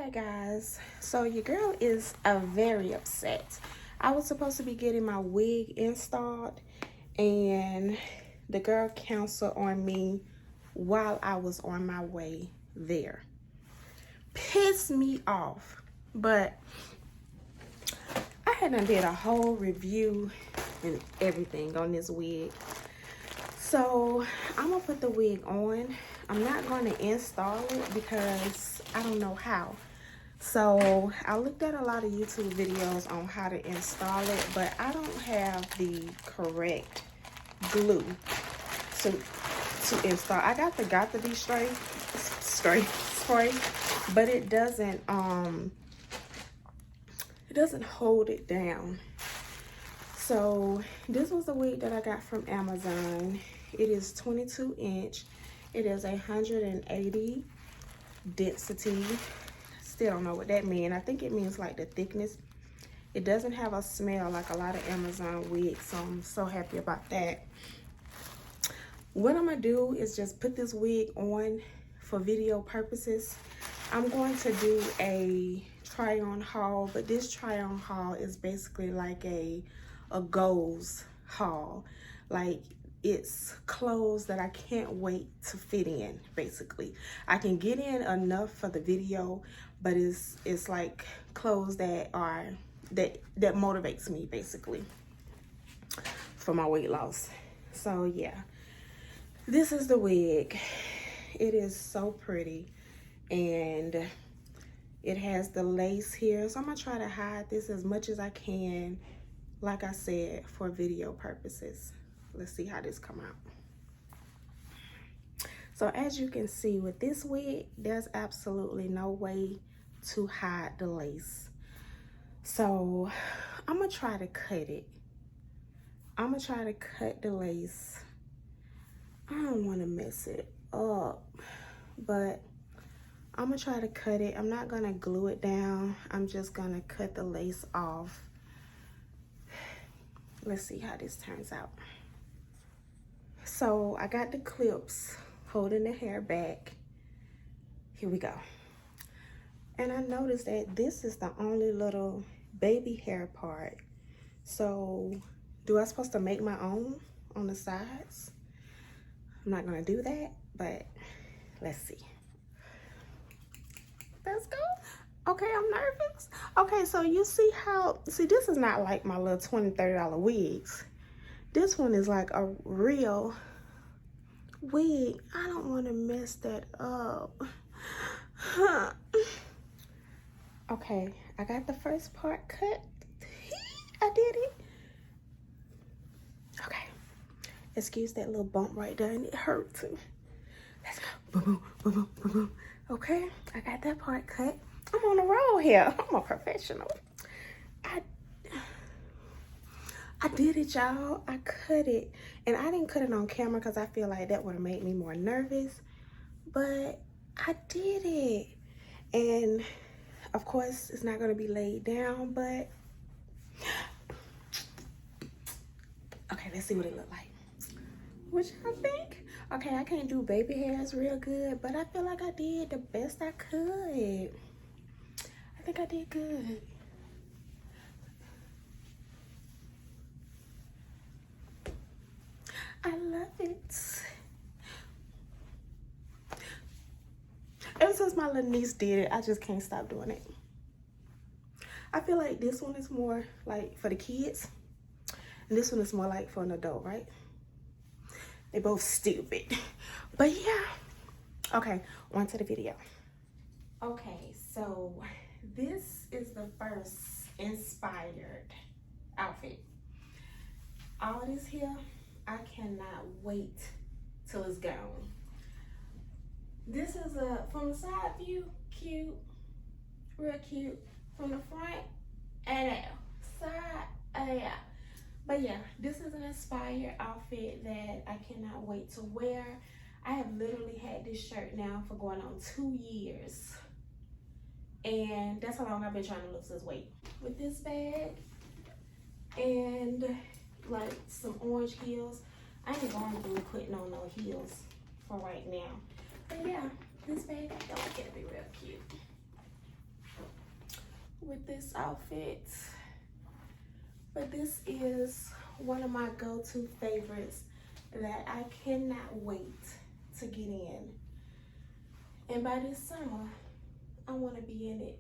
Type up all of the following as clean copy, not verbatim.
Okay guys, so your girl is very upset. I was supposed to be getting my wig installed and the girl canceled on me while I was on my way there. Pissed me off, but I had done did a whole review and everything on this wig. So I'm gonna put the wig on. I'm not going to install it because I don't know how. So I looked at a lot of YouTube videos on how to install it, but I don't have the correct glue to install. I got the Got2b spray, but it doesn't hold it down. So this was the wig that I got from Amazon. It is 22 inch. It is 180 density. Still don't know what that means. I think it means like the thickness. It doesn't have a smell like a lot of Amazon wigs, so I'm so happy about that. What I'm gonna do is just put this wig on for video purposes. I'm going to do a try on haul, but this try on haul is basically like a goals haul. Like, it's clothes that I can't wait to fit in. Basically, I can get in enough for the video, but it's like clothes that are that motivates me basically for my weight loss. So yeah, this is the wig. It is so pretty and it has the lace here, so I'm gonna try to hide this as much as I can, like I said, for video purposes. Let's see how this come out. So as you can see with this wig, there's absolutely no way to hide the lace. So I'm gonna try to cut it. I'm gonna try to cut the lace. I don't want to mess it up, but I'm gonna try to cut it. I'm not gonna glue it down. I'm just gonna cut the lace off. Let's see how this turns out. So I got the clips holding the hair back. Here we go. And I noticed that this is the only little baby hair part. So do I supposed to make my own on the sides? I'm not gonna do that, but let's see. Let's go. Okay, I'm nervous. Okay, so you see how, this is not like my little $20, $30 wigs. This one is like a real wig. I don't want to mess that up. Okay, I got the first part cut. I did it. Okay, excuse that little bump right there, and it hurt too. Let's go. Boom, boom, boom, boom, boom, boom. Okay, I got that part cut. I'm on a roll here. I'm a professional. I did it, y'all. I cut it. And I didn't cut it on camera because I feel like that would have made me more nervous. But I did it. And of course, it's not going to be laid down, but okay, let's see what it look like. What y'all think? Okay, I can't do baby hairs real good, but I feel like I did the best I could. I think I did good. I love it. Ever since my little niece did it, I just can't stop doing it. I feel like this one is more like for the kids, and this one is more like for an adult, right? They both stupid. But yeah. Okay, on to the video. Okay, so this is the first inspired outfit. All this here, I cannot wait till it's gone. This is from the side view, cute, real cute. From the front, and side, yeah. But yeah, this is an inspired outfit that I cannot wait to wear. I have literally had this shirt now for going on 2 years. And that's how long I've been trying to lose this weight. With this bag and like some orange heels. I ain't going through putting on no heels for right now. But yeah, this bag, I feel like it'll be real cute. with this outfit, but this is one of my go-to favorites that I cannot wait to get in. And by this summer, I want to be in it.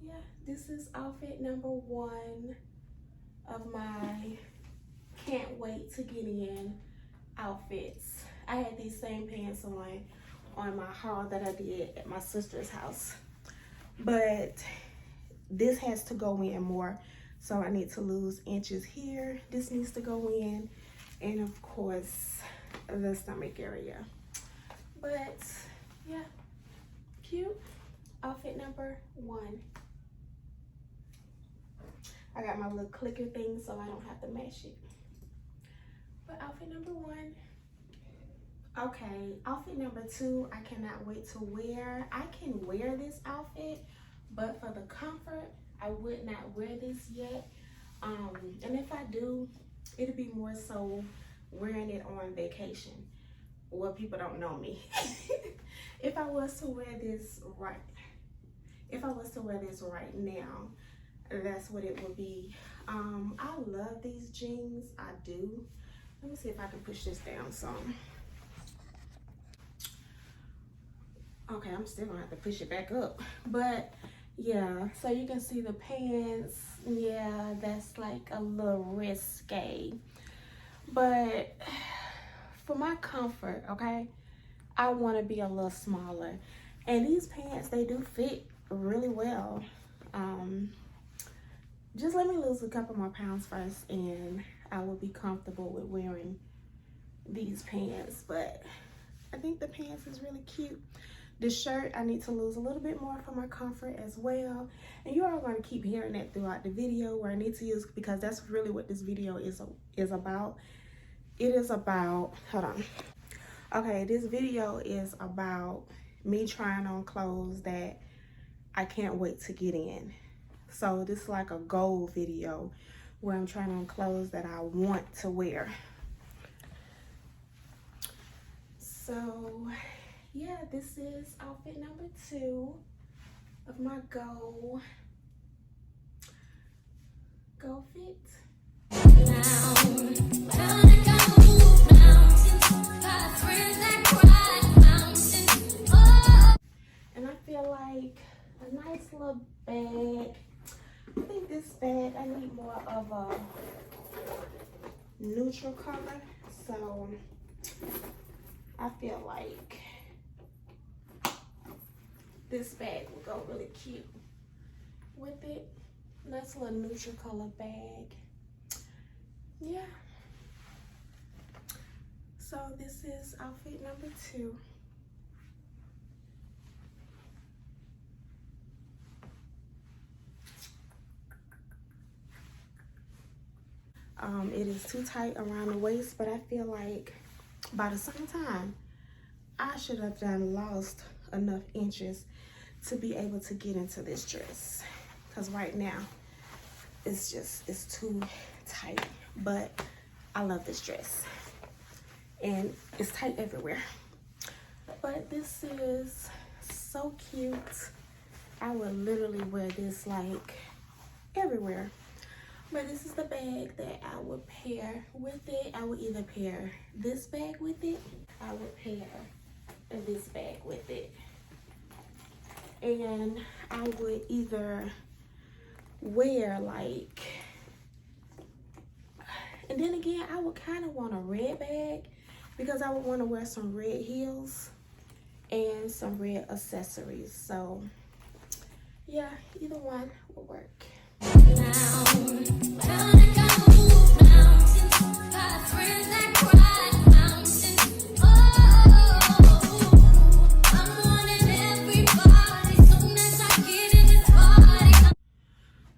Yeah, this is outfit number 1 of my can't wait to get in outfits. I had these same pants on my haul that I did at my sister's house, but this has to go in more, so I need to lose inches here. This needs to go in, and of course the stomach area. But yeah, cute outfit number 1. I got my little clicker thing so I don't have to match it. But outfit number 1. Okay, outfit number 2, I cannot wait to wear. I can wear this outfit, but for the comfort, I would not wear this yet. And if I do, it'll be more so wearing it on vacation where people don't know me. If I was to wear this right now, that's what it would be. I love these jeans, I do. Let me see if I can push this down some. Okay, I'm still gonna have to push it back up. But yeah, so you can see the pants. Yeah, that's like a little risque. But for my comfort, okay, I wanna be a little smaller. And these pants, they do fit really well. Just let me lose a couple more pounds first and I will be comfortable with wearing these pants. But I think the pants is really cute. The shirt, I need to lose a little bit more for my comfort as well. And you are going to keep hearing that throughout the video, where I need to use, because that's really what this video is about. It is about, hold on. Okay, this video is about me trying on clothes that I can't wait to get in. So this is like a goal video where I'm trying on clothes that I want to wear. So yeah, this is outfit number 2 of my go fit. And I feel like a nice little bag. I think this bag, I need more of a neutral color, so I feel like this bag will go really cute with it. Nice little neutral color bag. Yeah. So this is outfit number 2. It is too tight around the waist, but I feel like by the same time, I should have lost enough inches to be able to get into this dress. Because right now, it's too tight. But I love this dress. And it's tight everywhere. But this is so cute. I would literally wear this like everywhere. But this is the bag that I would pair with it. I would either pair this bag with it. I would pair this bag with it. And I would either wear like, and then again, I would kind of want a red bag because I would want to wear some red heels and some red accessories. So yeah, either one will work.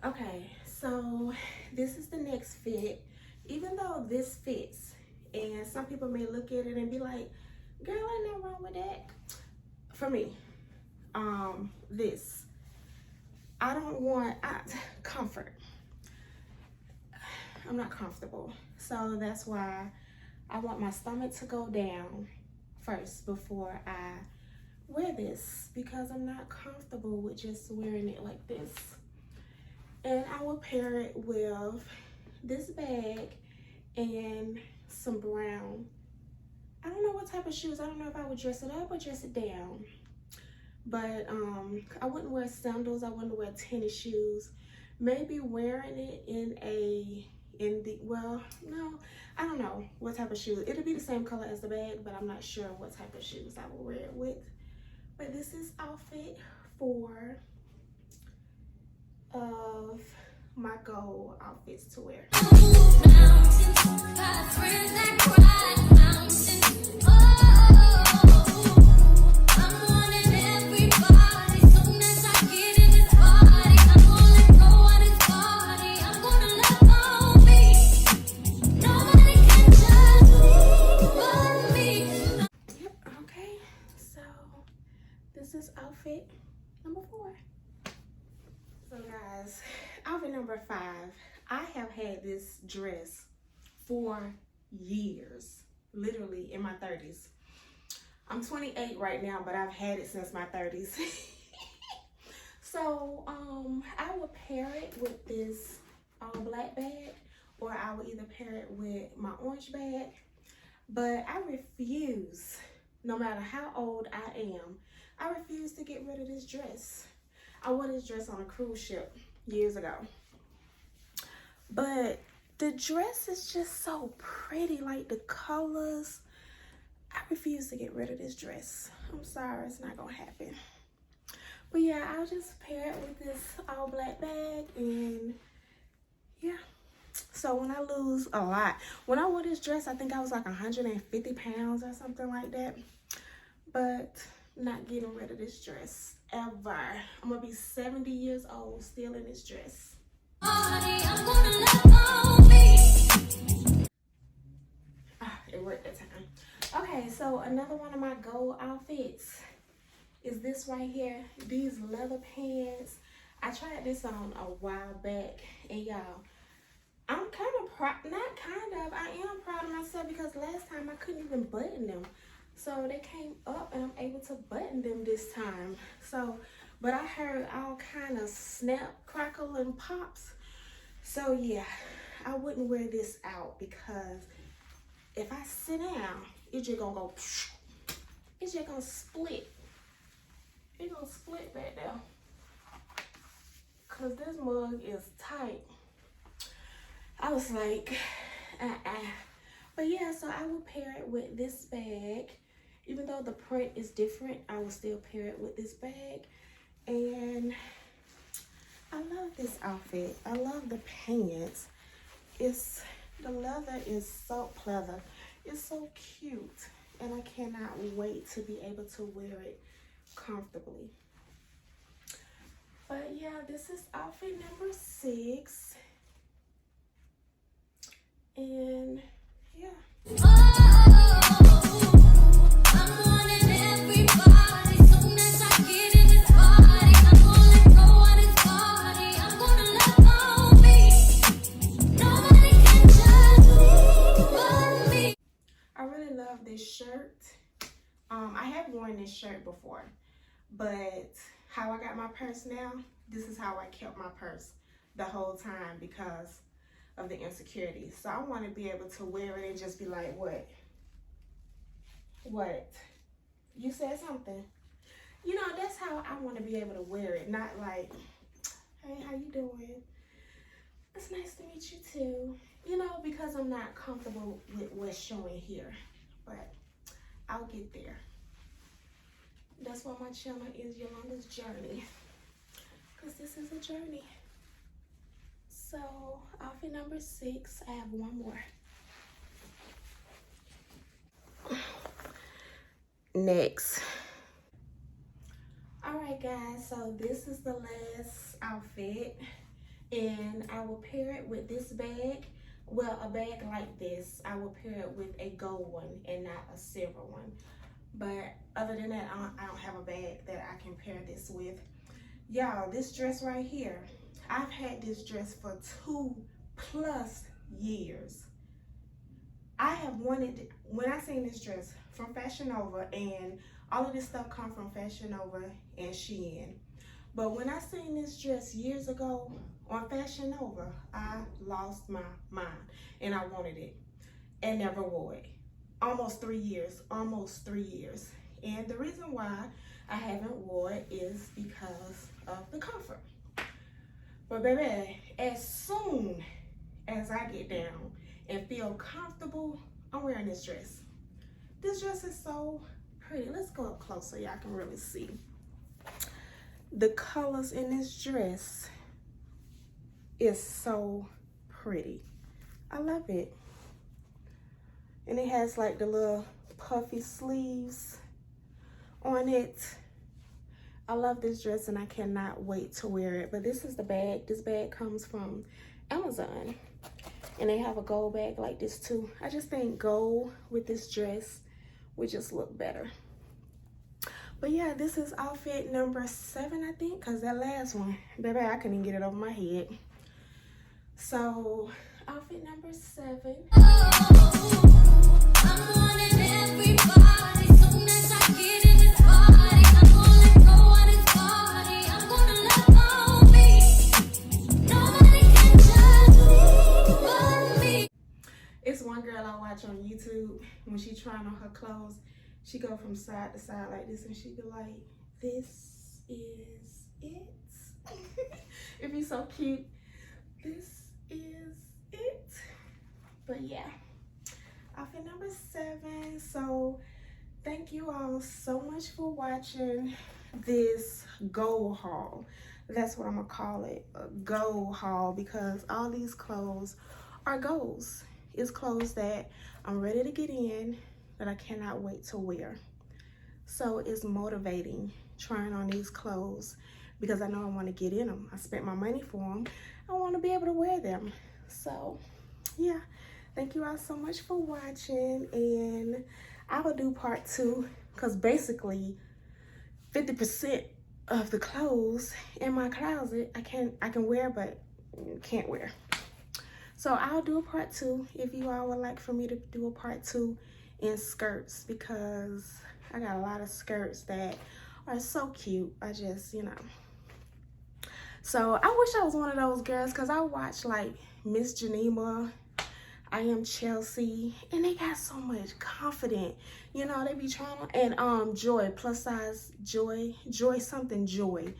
Okay, so this is the next fit. Even though this fits, and some people may look at it and be like, girl, ain't nothing wrong with that. For me, this, I don't want comfort. I'm not comfortable. So that's why I want my stomach to go down first before I wear this because I'm not comfortable with just wearing it like this. And I will pair it with this bag and some brown, I don't know what type of shoes. I don't know if I would dress it up or dress it down. But I wouldn't wear sandals. I wouldn't wear tennis shoes. Maybe wearing it well, no, I don't know what type of shoes. It'll be the same color as the bag, but I'm not sure what type of shoes I will wear it with. But this is outfit 4 of my goal outfits to wear. This is outfit number 4. So guys, outfit number 5. I have had this dress for years, literally in my 30s. I'm 28 right now, but I've had it since my 30s. So I would pair it with this all black bag, or I would either pair it with my orange bag. But I refuse, no matter how old I am, I refuse to get rid of this dress. I wore this dress on a cruise ship years ago. But the dress is just so pretty, like the colors. I refuse to get rid of this dress. I'm sorry, it's not gonna happen. But yeah, I'll just pair it with this all black bag, and yeah. So when I lose a lot, when I wore this dress, I think I was like 150 pounds or something like that. But not getting rid of this dress ever. I'm gonna be 70 years old still in this dress. It worked that time. Okay, so another one of my goal outfits is this right here. These leather pants. I tried this on a while back, and y'all, I'm kind of proud, I am proud of myself, because last time I couldn't even button them. So they came up and I'm able to button them this time. So, but I heard all kind of snap, crackle, and pops. So yeah, I wouldn't wear this out, because if I sit down, it's just gonna go, it's just gonna split. It's gonna split back there. Cause this mug is tight. I was like, But yeah, so I will pair it with this bag. Even though the print is different, I will still pair it with this bag. And I love this outfit. I love the pants. The leather is so leather. It's so cute. And I cannot wait to be able to wear it comfortably. But yeah, this is outfit number 6. And yeah. I really love this shirt. I have worn this shirt before, but how I got my purse now, this is how I kept my purse the whole time, because of the insecurity. So I want to be able to wear it and just be like, what? You said something. You know, that's how I want to be able to wear it. Not like, hey, how you doing? It's nice to meet you too. You know, because I'm not comfortable with what's showing here. But I'll get there. That's why my channel is Yolanda's Journey. Because this is a journey. So, outfit number 6, I have one more. Next. Alright guys, so this is the last outfit. And I will pair it with this bag. Well, a bag like this, I will pair it with a gold one and not a silver one. But other than that, I don't have a bag that I can pair this with. Y'all, this dress right here, I've had this dress for 2+ years. I have wanted, when I seen this dress from Fashion Nova and All of this stuff come from Fashion Nova and Shein. But when I seen this dress years ago on Fashion Nova, I lost my mind and I wanted it and never wore it. Almost 3 years. And the reason why I haven't wore it is because of the comfort. But baby, as soon as I get down and feel comfortable, I'm wearing this dress. This dress is so pretty. Let's go up close so y'all can really see. The colors in this dress is so pretty. I love it. And it has like the little puffy sleeves on it. I love this dress and I cannot wait to wear it. But this is the bag. This bag comes from Amazon. And they have a gold bag like this too. I just think gold with this dress would just look better. But yeah, this is outfit number 7, I think, because that last one, baby, I couldn't get it over my head. So, outfit number 7. It's one girl I watch on YouTube, when she trying on her clothes, she go from side to side like this and she be like, this is it. It'd be so cute. This is it. But yeah, outfit number 7. So thank you all so much for watching this gold haul. That's what I'm gonna call it, a gold haul, because all these clothes are goals. It's clothes that I'm ready to get in, that I cannot wait to wear. So it's motivating trying on these clothes because I know I want to get in them. I spent my money for them. I want to be able to wear them. So yeah, thank you all so much for watching, and I will do part 2 because basically 50% of the clothes in my closet I can wear but can't wear. So I'll do a part 2 if you all would like for me to do a part 2 in skirts, because I got a lot of skirts that are so cute. I just, you know. So I wish I was one of those girls, because I watch like Miss Geneva, I Am Chelsea, and they got so much confidence. You know, they be trying to, and Joy, plus size Joy, something Joy.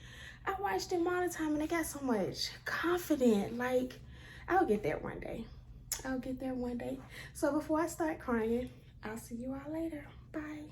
I watch them all the time and they got so much confidence. Like, I'll get there one day. I'll get there one day. So before I start crying, I'll see you all later. Bye.